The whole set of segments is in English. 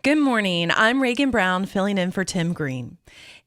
Good morning. I'm Reagan Brown, filling in for Tim Green.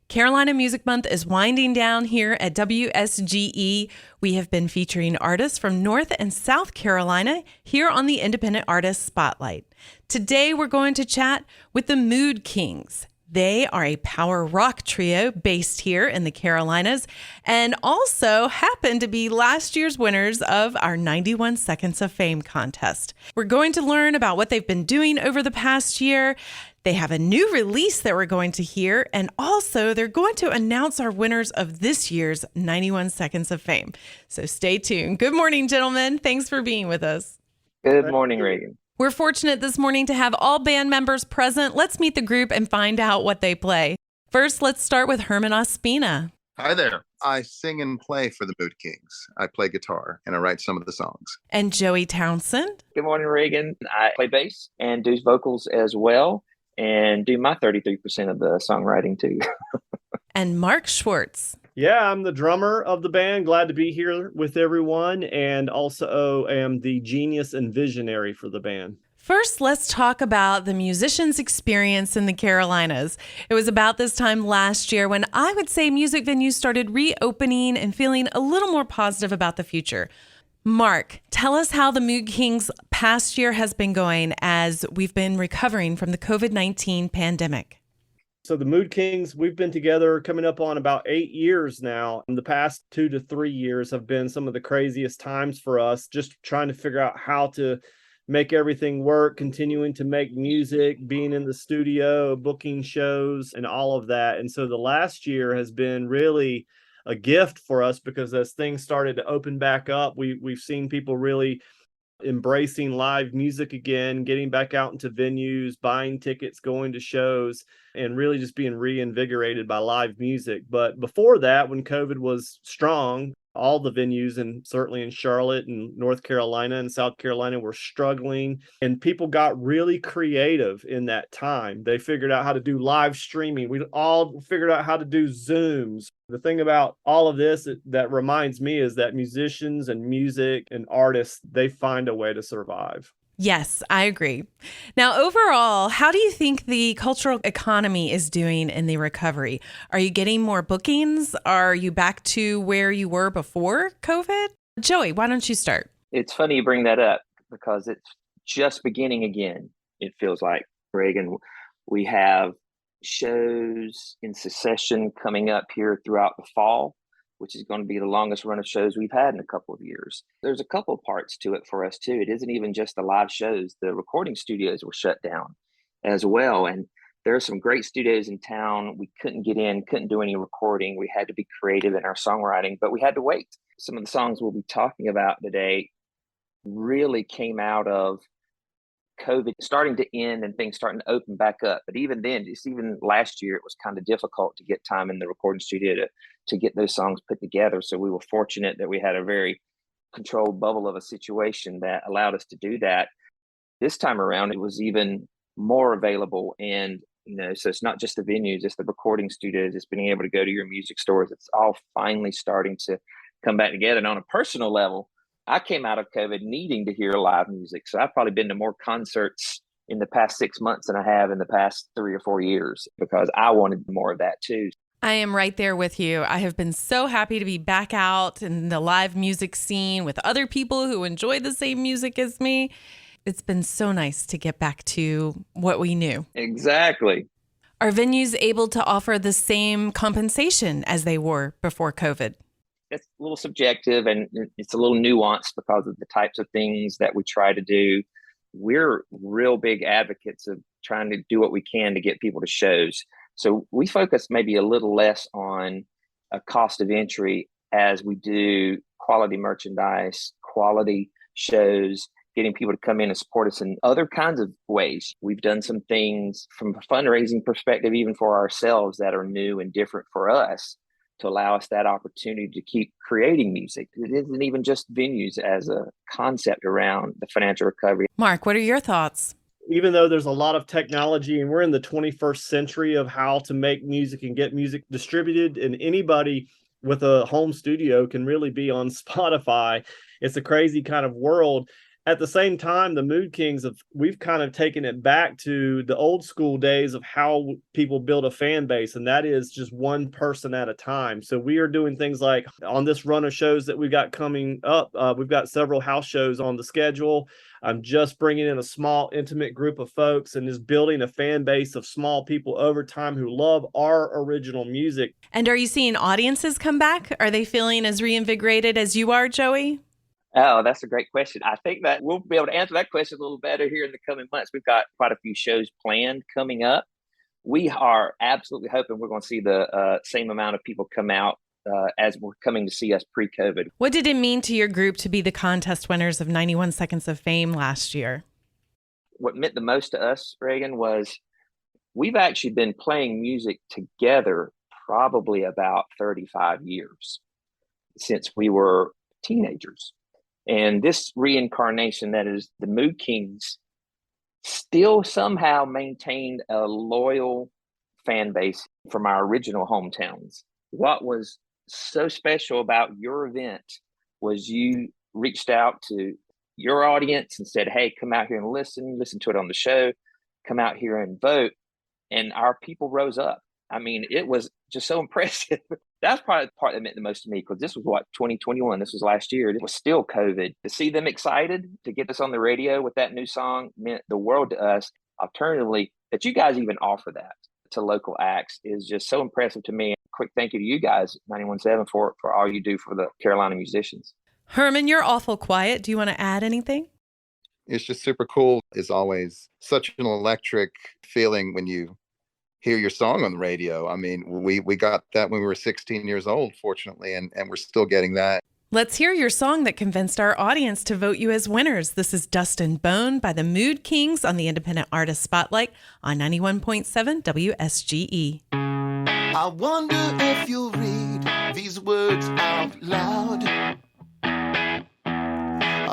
Carolina Music Month is winding down here at WSGE. We have been featuring artists from North and South Carolina here on the Independent Artist Spotlight. Today, we're going to chat with the Mood Kings. They are a power rock trio based here in the Carolinas and also happen to be last year's winners of our 91 Seconds of Fame contest. We're going to learn about what they've been doing over the past year. They have a new release that we're going to hear, and also they're going to announce our winners of this year's 91 Seconds of Fame. So stay tuned. Good morning, gentlemen. Thanks for being with us. Good morning, Reagan. We're fortunate this morning to have all band members present. Let's meet the group and find out what they play. First, let's start with Herman Ospina. Hi there. I sing and play for the Mood Kings. I play guitar and I write some of the songs. And Joey Townsend. Good morning, Reagan. I play bass and do vocals as well and do my 33% of the songwriting too. And Mark Schwartz. Yeah, I'm the drummer of the band. Glad to be here with everyone, and also am the genius and visionary for the band. First, let's talk about the musicians' experience in the Carolinas. It was about this time last year when I would say music venues started reopening and feeling a little more positive about the future. Mark, tell us how the Mood Kings' past year has been going as we've been recovering from the COVID-19 pandemic. So the Mood Kings, we've been together coming up on about 8 years now. And the past 2 to 3 years have been some of the craziest times for us, just trying to figure out how to make everything work, continuing to make music, being in the studio, booking shows, and all of that. And so the last year has been really a gift for us because as things started to open back up, we've seen people really embracing live music again, getting back out into venues, buying tickets, going to shows, and really just being reinvigorated by live music. But before that, when COVID was strong, all the venues, and certainly in Charlotte and North Carolina and South Carolina, were struggling, and people got really creative in that time. They figured out how to do live streaming. We all figured out how to do Zooms. The thing about all of this that reminds me is that musicians and music and artists, they find a way to survive. Yes, I agree. Now, overall, how do you think the cultural economy is doing in the recovery? Are you getting more bookings? Are you back to where you were before COVID? Joey, why don't you start? It's funny you bring that up because it's just beginning again. It feels like, Reagan, we have shows in succession coming up here throughout the fall, which is going to be the longest run of shows we've had in a couple of years. There's a couple of parts to it for us too. It isn't even just the live shows. The recording studios were shut down as well. And there are some great studios in town. We couldn't get in, couldn't do any recording. We had to be creative in our songwriting, but we had to wait. Some of the songs we'll be talking about today really came out of COVID starting to end and things starting to open back up. But even then, just even last year, it was kind of difficult to get time in the recording studio to get those songs put together. So we were fortunate that we had a very controlled bubble of a situation that allowed us to do that. This time around, it was even more available. And, so it's not just the venues, it's the recording studios, it's being able to go to your music stores. It's all finally starting to come back together. And on a personal level, I came out of COVID needing to hear live music. So I've probably been to more concerts in the past 6 months than I have in the past 3 or 4 years because I wanted more of that too. I am right there with you. I have been so happy to be back out in the live music scene with other people who enjoy the same music as me. It's been so nice to get back to what we knew. Exactly. Are venues able to offer the same compensation as they were before COVID? It's a little subjective and it's a little nuanced because of the types of things that we try to do. We're real big advocates of trying to do what we can to get people to shows. So we focus maybe a little less on a cost of entry as we do quality merchandise, quality shows, getting people to come in and support us in other kinds of ways. We've done some things from a fundraising perspective, even for ourselves, that are new and different for us, to allow us that opportunity to keep creating music. It isn't even just venues as a concept around the financial recovery. Mark, what are your thoughts? Even though there's a lot of technology and we're in the 21st century of how to make music and get music distributed, and anybody with a home studio can really be on Spotify. It's a crazy kind of world. At the same time, the Mood Kings, we've kind of taken it back to the old school days of how people build a fan base, and that is just one person at a time. So we are doing things like on this run of shows that we've got coming up, we've got several house shows on the schedule. I'm just bringing in a small, intimate group of folks and is building a fan base of small people over time who love our original music. And are you seeing audiences come back? Are they feeling as reinvigorated as you are, Joey? Oh, that's a great question. I think that we'll be able to answer that question a little better here in the coming months. We've got quite a few shows planned coming up. We are absolutely hoping we're going to see the same amount of people come out as were coming to see us pre-COVID. What did it mean to your group to be the contest winners of 91 Seconds of Fame last year? What meant the most to us, Reagan, was we've actually been playing music together probably about 35 years since we were teenagers. And this reincarnation that is the Mood Kings still somehow maintained a loyal fan base from our original hometowns. What was so special about your event was you reached out to your audience and said, hey, come out here and listen to it on the show, come out here and vote. And our people rose up. I mean, it was just so impressive. That's probably the part that meant the most to me, because this was 2021. This was last year. It was still COVID. To see them excited to get us on the radio with that new song meant the world to us. Alternatively, that you guys even offer that to local acts is just so impressive to me. Quick thank you to you guys, 91.7, for all you do for the Carolina musicians. Herman, you're awful quiet. Do you want to add anything? It's just super cool. It's always such an electric feeling when you hear your song on the radio. I mean, we got that when we were 16 years old, fortunately, and we're still getting that. Let's hear your song that convinced our audience to vote you as winners. This is Dust and Bone by the Mood Kings on the Independent Artist Spotlight on 91.7 WSGE. I wonder if you'll read these words out loud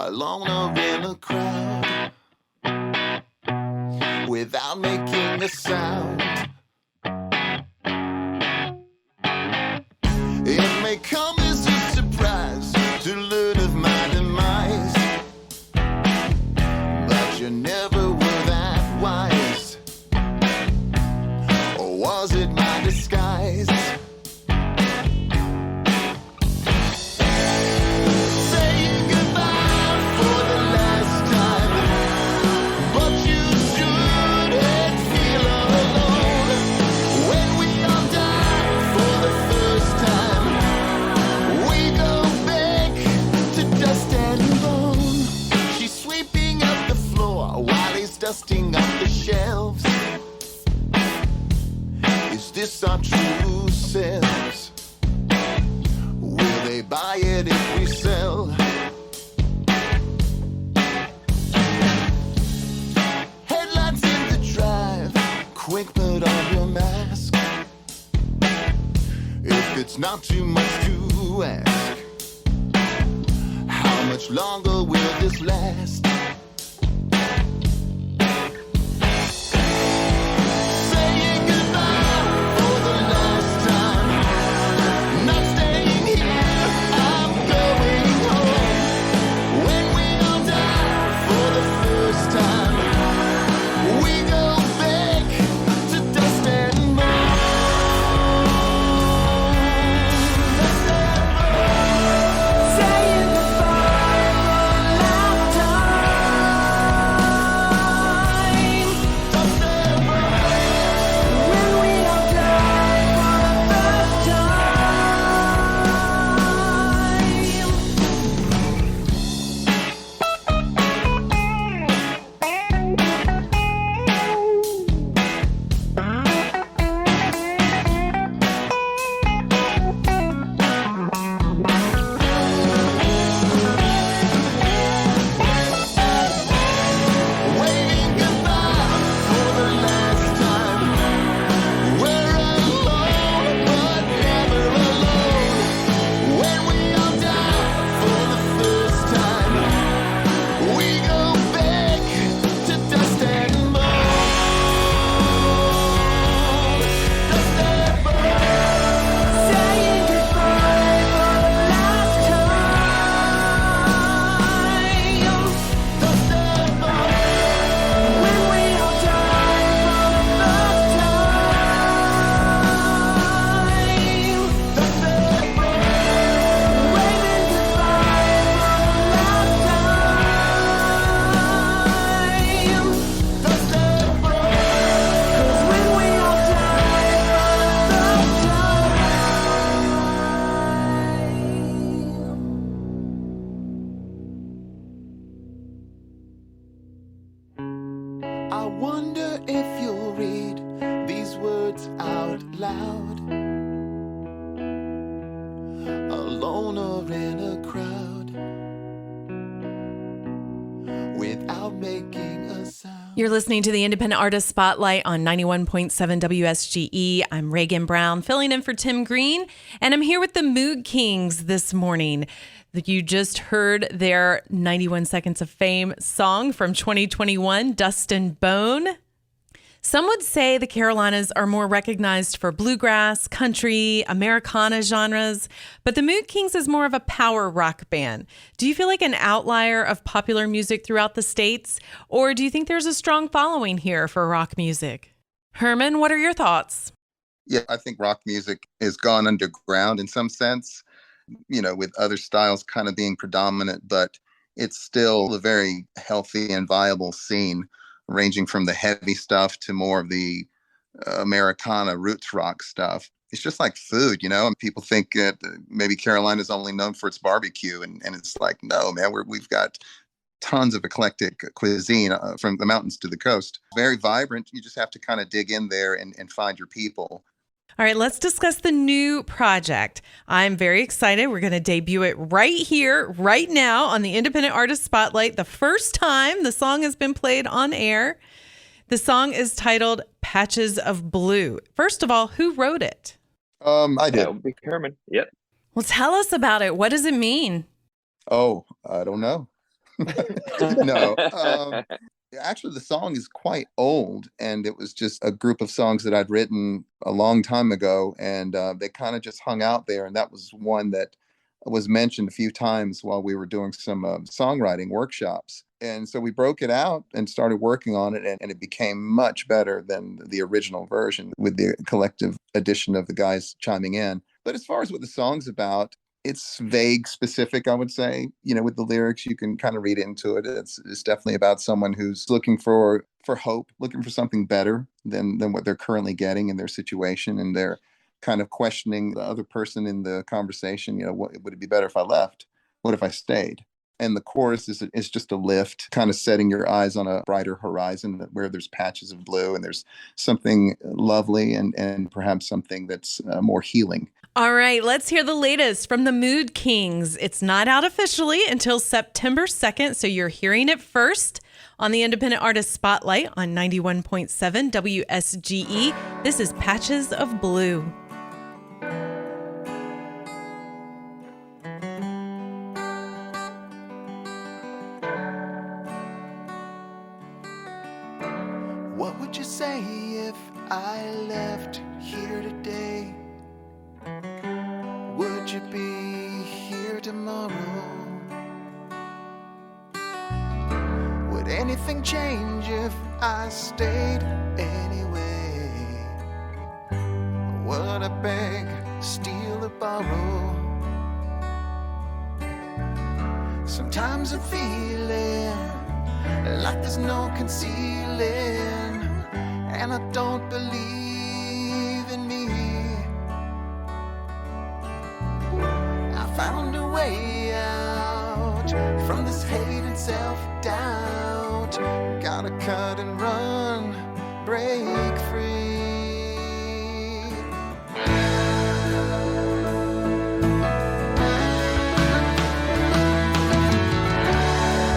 alone or in a crowd without making a sound. It may come as a surprise to learn of my demise, but you never were that wise. Or was it my disguise? Saying goodbye for the last time, but you shouldn't feel alone when we all die for the first time. We go back to dust and bone. She's sweeping up the floor while he's dusting up the shelves. Is this our true selves? Will they buy it if we sell? Headlights in the drive, quick put on your mask. If it's not too much to ask, how much longer will this last? Saying goodbye for the last time, not staying here, I'm going home. When we all die for the first time, we go back to dust and bone. Dust and bone. Saying goodbye one last time. alone or in a crowd without making a sound. You're listening to the Independent Artist Spotlight on 91.7 WSGE. I'm Reagan Brown, filling in for Tim Green, and I'm here with the Mood Kings this morning. You just heard their 91 Seconds of Fame song from 2021, Dust and Bone. Some would say the Carolinas are more recognized for bluegrass, country, Americana genres, but the Mood Kings is more of a power rock band. Do you feel like an outlier of popular music throughout the states, or do you think there's a strong following here for rock music? Herman, what are your thoughts? Yeah, I think rock music has gone underground in some sense, with other styles kind of being predominant, but it's still a very healthy and viable scene, ranging from the heavy stuff to more of the Americana roots rock stuff. It's just like food, and people think that maybe Carolina's only known for its barbecue. And it's like, no, man, we've got tons of eclectic cuisine from the mountains to the coast. Very vibrant. You just have to kind of dig in there and find your people. All right, let's discuss the new project. I'm very excited. We're going to debut it right here, right now on the Independent Artist Spotlight. The first time the song has been played on air. The song is titled Patches of Blue. First of all, who wrote it? I did. That would be Herman. Yep. Well, tell us about it. What does it mean? Oh, I don't know. No. Actually, the song is quite old, and it was just a group of songs that I'd written a long time ago, and they kind of just hung out there. And that was one that was mentioned a few times while we were doing some songwriting workshops. And so we broke it out and started working on it, and it became much better than the original version with the collective addition of the guys chiming in. But as far as what the song's about, it's vague, specific, I would say. With the lyrics, you can kind of read into it. It's definitely about someone who's looking for hope, looking for something better than what they're currently getting in their situation. And they're kind of questioning the other person in the conversation. What would it be better if I left? What if I stayed? And the chorus is just a lift, kind of setting your eyes on a brighter horizon where there's patches of blue and there's something lovely and perhaps something that's more healing. All right, let's hear the latest from the Mood Kings. It's not out officially until September 2nd, so you're hearing it first on the Independent Artist Spotlight on 91.7 WSGE. This is Patches of Blue. What would you say if I left here today? Would you be here tomorrow? Would anything change if I stayed anyway? Would I beg, steal, or borrow? Sometimes I'm feeling like there's no concealing, and I don't believe in me. I found a way out from this hate and self-doubt. Gotta cut and run, break free.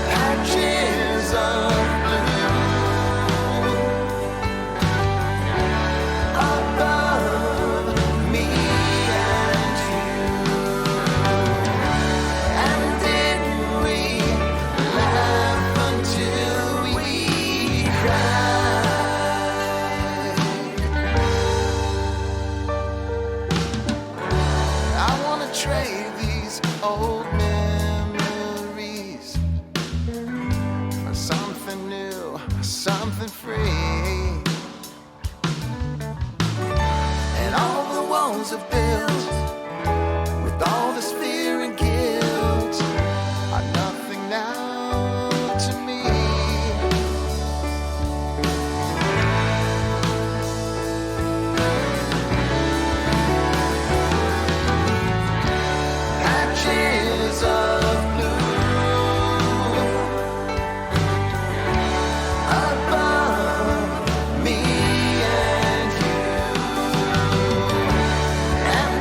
Patches of trade these old memories for something new, something free. And all the walls are built with all this fear and guilt are nothing now to me. Patches of blue above me and you, and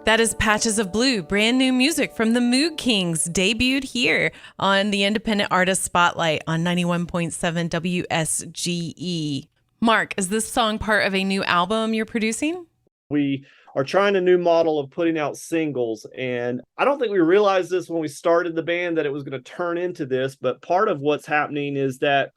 That is Patches of Blue, brand new music from the Mood Kings, debuted here on the Independent Artist Spotlight on 91.7 WSGE. Mark, is this song part of a new album you're producing? We are trying a new model of putting out singles, and I don't think we realized this when we started the band that it was going to turn into this, but part of what's happening is that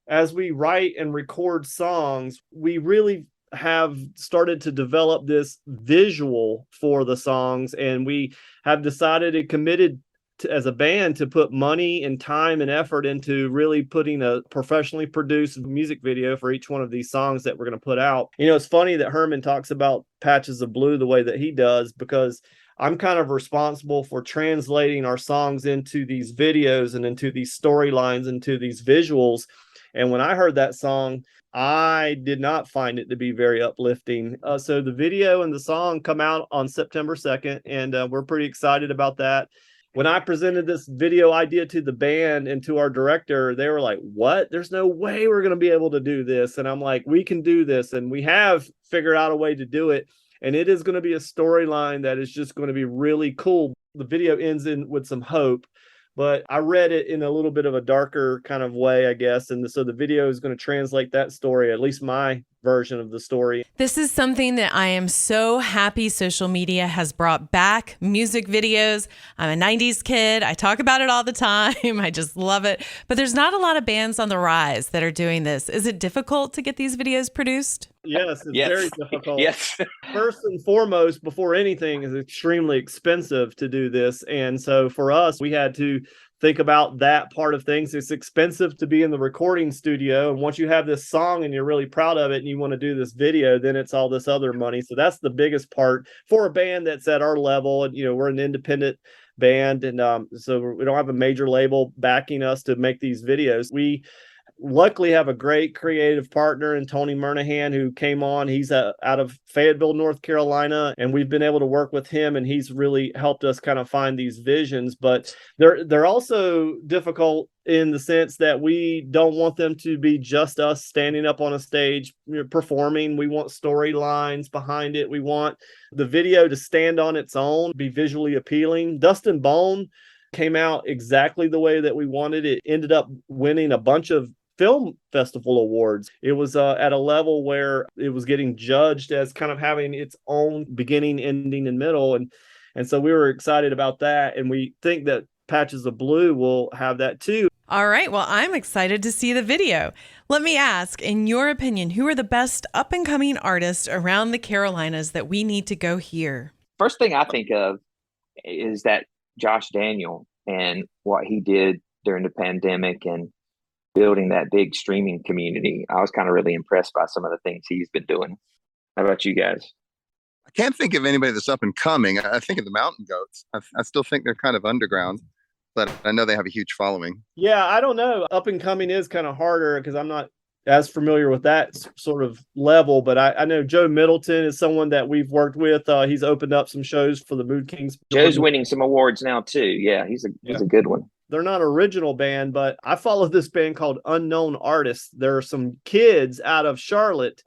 as we write and record songs, we really have started to develop this visual for the songs, and we have decided and committed to, as a band, to put money and time and effort into really putting a professionally produced music video for each one of these songs that we're going to put out. You know, it's funny that Herman talks about Patches of Blue the way that he does, because I'm kind of responsible for translating our songs into these videos and into these storylines, into these visuals. And when I heard that song, I did not find it to be very uplifting. So the video and the song come out on September 2nd, and we're pretty excited about that. When I presented this video idea to the band and to our director, they were like, what? There's no way we're going to be able to do this. And I'm like, we can do this. And we have figured out a way to do it. And it is going to be a storyline that is just going to be really cool. The video ends with some hope. But I read it in a little bit of a darker kind of way, I guess. And so the video is going to translate that story, at least my version of the story. This is something that I am so happy social media has brought back, music videos. I'm a 90s kid. I talk about it all the time. I just love it. But there's not a lot of bands on the rise that are doing this. Is it difficult to get these videos produced? Yes, it's very difficult. Yes. First and foremost, before anything, is extremely expensive to do this. And so for us, we had to think about that part of things. It's expensive to be in the recording studio. And once you have this song and you're really proud of it and you want to do this video, then it's all this other money. So that's the biggest part for a band that's at our level. And, you know, we're an independent band. And so we don't have a major label backing us to make these videos. We luckily have a great creative partner in Tony Murnahan, who came on. He's out of Fayetteville, North Carolina, and we've been able to work with him, and he's really helped us kind of find these visions. But they're also difficult in the sense that we don't want them to be just us standing up on a stage performing. We want storylines behind it. We want the video to stand on its own, be visually appealing. Dust and Bone came out exactly the way that we wanted. It ended up winning a bunch of film festival awards. It was at a level where it was getting judged as kind of having its own beginning, ending, and middle. And so we were excited about that. And we think that Patches of Blue will have that too. All right. Well, I'm excited to see the video. Let me ask, in your opinion, who are the best up and coming artists around the Carolinas that we need to go hear? First thing I think of is that Josh Daniel and what he did during the pandemic and building that big streaming community. I was kind of really impressed by some of the things he's been doing. How about you guys? I can't think of anybody that's up and coming. I think of the Mountain Goats. I still think they're kind of underground, but I know they have a huge following. Yeah, I don't know. Up and coming is kind of harder because I'm not as familiar with that sort of level, but I know Joe Middleton is someone that we've worked with. He's opened up some shows for the Mood Kings. Joe's winning some awards now too. Yeah, he's a good one. They're not an original band, but I follow this band called Unknown Artists. There are some kids out of Charlotte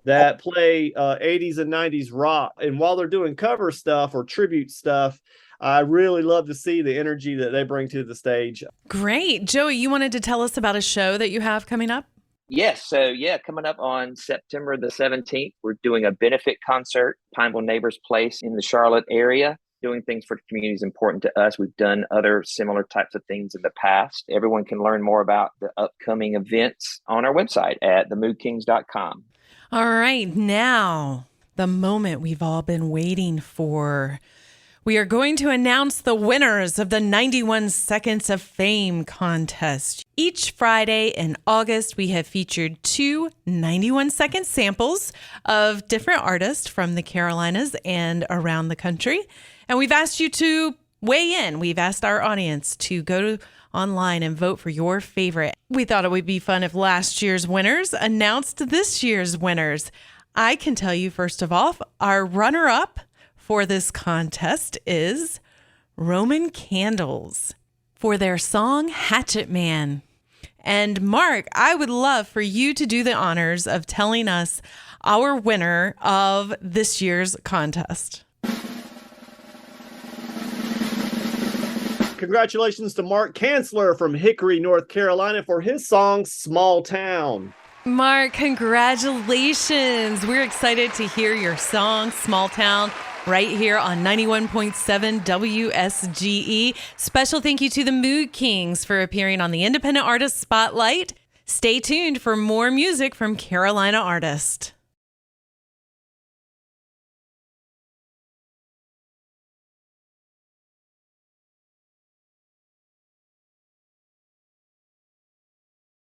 that play 80s and 90s rock. And while they're doing cover stuff or tribute stuff, I really love to see the energy that they bring to the stage. Great. Joey, you wanted to tell us about a show that you have coming up? Yes. So, coming up on September the 17th, we're doing a benefit concert, Pineville Neighbors Place in the Charlotte area. Doing things for the community is important to us. We've done other similar types of things in the past. Everyone can learn more about the upcoming events on our website at themoodkings.com. All right. Now, the moment we've all been waiting for. We are going to announce the winners of the 91 Seconds of Fame contest. Each Friday in August, we have featured 2 91-second samples of different artists from the Carolinas and around the country. And we've asked you to weigh in. We've asked our audience to go online and vote for your favorite. We thought it would be fun if last year's winners announced this year's winners. I can tell you, first of all, our runner-up for this contest is Roman Candles for their song Hatchet Man. And Mark, I would love for you to do the honors of telling us our winner of this year's contest. Congratulations to Mark Kanzler from Hickory, North Carolina for his song Small Town. Mark, congratulations. We're excited to hear your song, Small Town, right here on 91.7 WSGE. Special thank you to the Mood Kings for appearing on the Independent Artist Spotlight. Stay tuned for more music from Carolina artists.